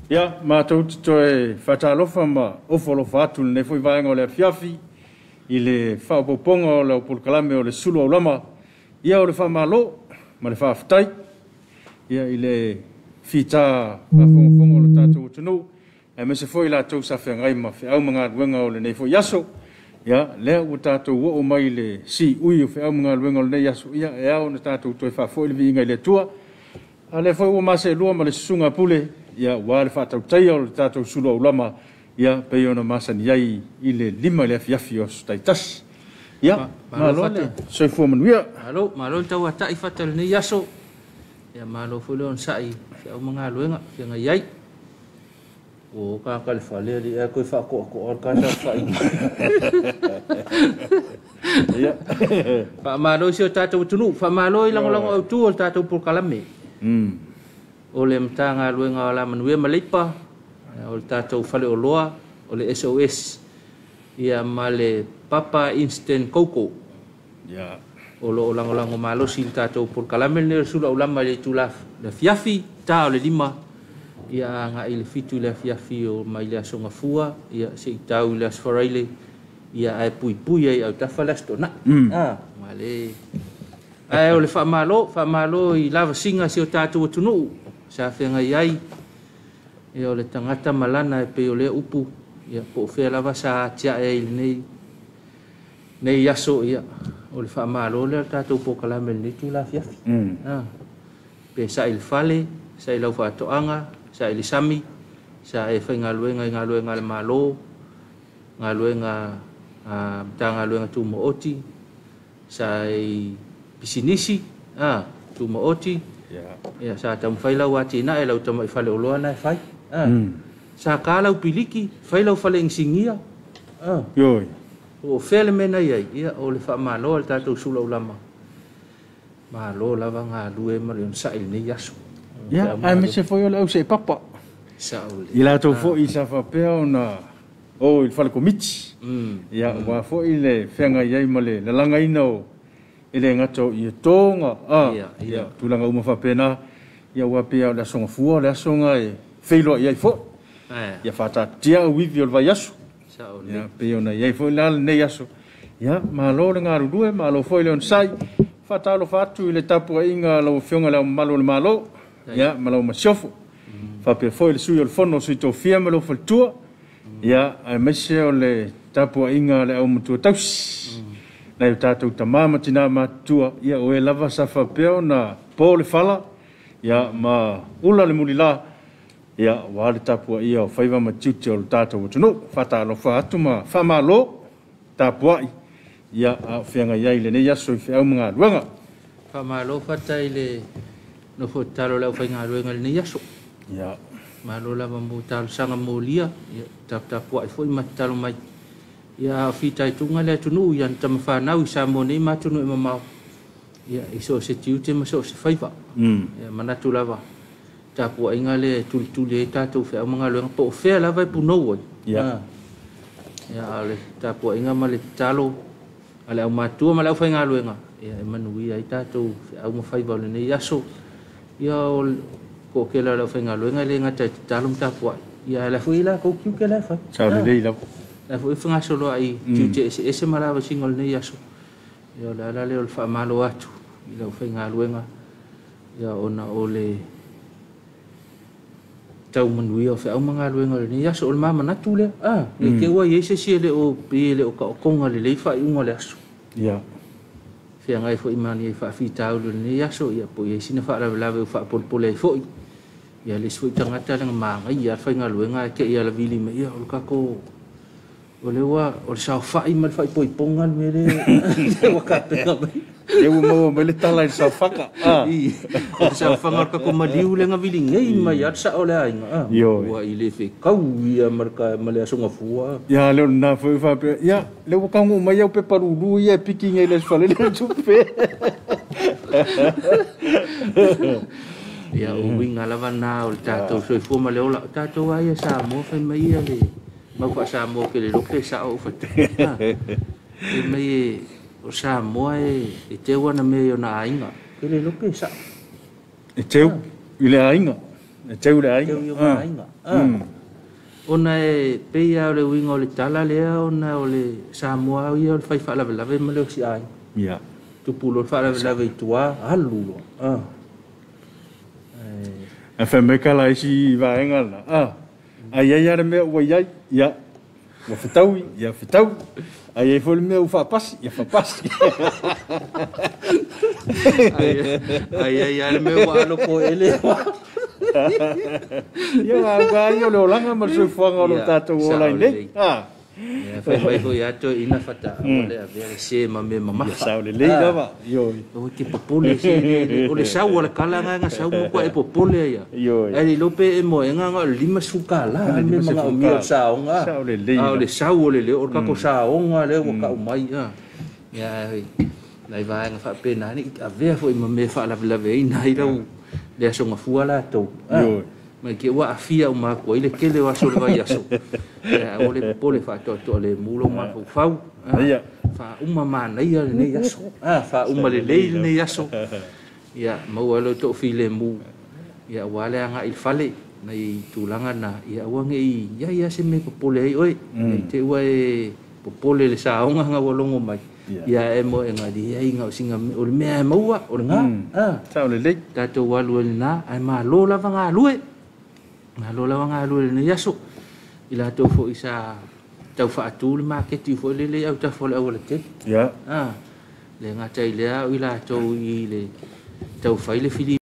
Ia, mātou toe whatalofa ma ofolofa atu ne foi vaenga o le fiafi i le whaopoponga o le opolkalame o le sulu au lama. Ia o le whamalo, ma le whaafitai. Ia i le fita whafongafonga o le tātou utunu. E me se foi la tau sa whengai ma whiau mga ruenga o le nei foi yaso. Ia, lea u tātou o mai le si ui o whiau mga ruenga o le nei yaso. Ia, e au na tātou toi whafoi le vi ingai le tua. A le foi o mase lua ma le sunga pule. Ia, wa le whatau taia o le tātou sulu au lama. Ia, pei ona masani iai i le lima le afiafi o staitas. Ia, malo le, soifua manuia. Malo tau atai whatal nei yaso. Ia, malo fule on sai, whiau mga luenga, whianga iai. O ka le whale li, e koe whako ako or ka sa whai. Ia. Whamalo si o tātou tunu, whamalo i langolango au tu o tātou pulkalame. O le mtanga luenga o la manuia malipa, o le tātou whale o loa, o le SOS, ia ma le Papa Instant Coco. Ia. O lo langolango malo si le tātou pulkalame le sula ulama le tulaf, le fiafi, tā o le lima, ia nga i le fitu le fiafi o mai le asonga fua, ia se i tau le asfaraile, ia ai pui pui ai au tawhalasto na. Male. Ai o le whamalo i lava singa si o tātou atunu, sa whenga iai, ia o le tangata malana e pe o le upu, ia po whea lava sa tia e il nei yaso ia, o le whamalo le tātou pokalame le tu la fiafi. Pe sa il fale, sa i lau whaatoanga, sa ili sami, sa e whai ngā luenga le malo, ngā luenga, ta ngā luenga tu mooti, sa i pisinisi, tu mooti, ia sa tam whai lau ati na e lau tamai whale oloa na e whai. Sa kā lau piliki, whai lau whale ingsingia. Ioi. O whele mena iai, ia o le wha malo al tātou sula ulama. Malo lava ngā lue marion sa ili nei yaso. Ia, ai me se foi o le au se papa. I la tau fo i sa whapea o na o il whale komiti. Ia, wa fo i le whenga iai ma le langa ina o i le ngato i e tonga. Ia, tūlanga uma whapea na. Ia, wa pea o le asonga fua, le asonga e wheiloa iai fo. Ia, whata tia uivi o le vai aso. Ia, pea o na iai fo i la nei aso. Ia, malo le ngā rurue, malo fo i le on sai. Whatalo whatu i le tapua inga lau whionga lau malo le malo. Ia, malau masiofo. Whapea foi le sui o le fono sui tō whia malau whaltua. Ia, ai meise o le tapua inga le au matua tausi. Nei o tātou tamama tina matua. Ia, o e lava sa whapea o na pō le whala. Ia, ma ula le muli la. Ia, wa le tapua ia o whaiva ma tiuti o le tātou atunu. Whatalo whaatu ma whamalo tapua i. Ia, a whianga iai le nei aso i whiau mga ruanga. Whamalo whatai le no fo talo lau whai ngā ruenga le nei aso. Ia. Malo lava mo talo sanga mo lia. Ia, tapua i fo i matalo mai. Ia, whitai tunga le atunu, ia tama whanau i sa mo nei matunu e mamau. Ia, i so se tiute ma so se whaiva. Ia, manatu lava. Tapua inga le tuli e tātou whiau mga ruenga. Po whea lava i punou oi. Ia. Ia, le tapua inga ma le talo. Ale au matua ma lau whai ngā ruenga. Ia, e manui ai tātou au ma whaiva o le nei aso. Ia o ko ke la whai ngā luenga le ngata te talum tāpua. Ia la fui la ko kiu ke la whai. Sao le rei lau. La fui whanga solo ai tiute ese marawa singol nei aso. Ia la leo le whaamalo atu. I lau whai ngā luenga. Ia ona o le tau manui o whai ngā luenga le nei aso. O le mama natu lea. Le ke ua i ese si le o pie le o ka o konga le leifa i unga le aso. Ia. Fia ngai fo imani e fa fita o le yaso ia po ia sina fa lava fa polpole fo ia le sui tangata nga manga ia fa nga luenga ke ia la vili me ia o ka ko o le wa o sa fa i mal fa po iponga me le wa ka pe nga e mo mo le tala i sa fa ka i o sa fa nga ko maliu le nga vili ngai mai ia sa o le ai nga wa i le fe kau ia marka male aso nga fua ia le na fo fa pe ia le wa ka ngo mai au pe paruru ia piki ngai le fa le tupe ia o winga lava na o tātou soi fua ma le ola tātou ai sa mo fa mai ia le ma fa sa mo ke le lope sa o fa e mai o sa mo e te wana me o na ainga ke le lope sa e teu i le ainga teu le ai teu yo mai nga ona e peia o le winga o le tala lea ona o le Samoa ia o le fai fala lave ma le si ai ia tu pulo fala lave tua alu a fa me kala isi va engala ai ai ara me o ia ia wa fitau ia fitau ai ai foi me o fa pas ia fa pas ai ara me o alo ko ele ia ga ia lo langa ma so fanga lo tato o lai ne ya fa vai ko ya to ina fata ole a ver se ma me mama sa le le dava yo o ke popole se o le sa o le kala nga sa mo ko e popole ya yo ai lope e mo nga nga lima sukala me mga o mi sa o nga sa le le o le sa o le o ka ko sa o nga le o ka o mai ya lai vai nga fa pena ni a ver fo ma me fa la ina i lo le so nga fuala to yo ma ke wa afia o ma ko ile kele wa so le vai aso o le pole fa to le mulo ma fau ia fa uma mana ia le aso fa uma le le aso ia mo lo to file mu ia wale anga il fale nei tulanga na ia wange ia se me pole ai oi te wa pole le sa nga nga wolongo mai ia e mo nga di ai nga singa o le me mo wa o nga sa le le ta to walu na ai ma lo la nga lue na lo la nga lue le aso ila to fo isa tau fa atul market fo le au ta fo le au le te ya le nga tai le au ila to i le tau fa le fili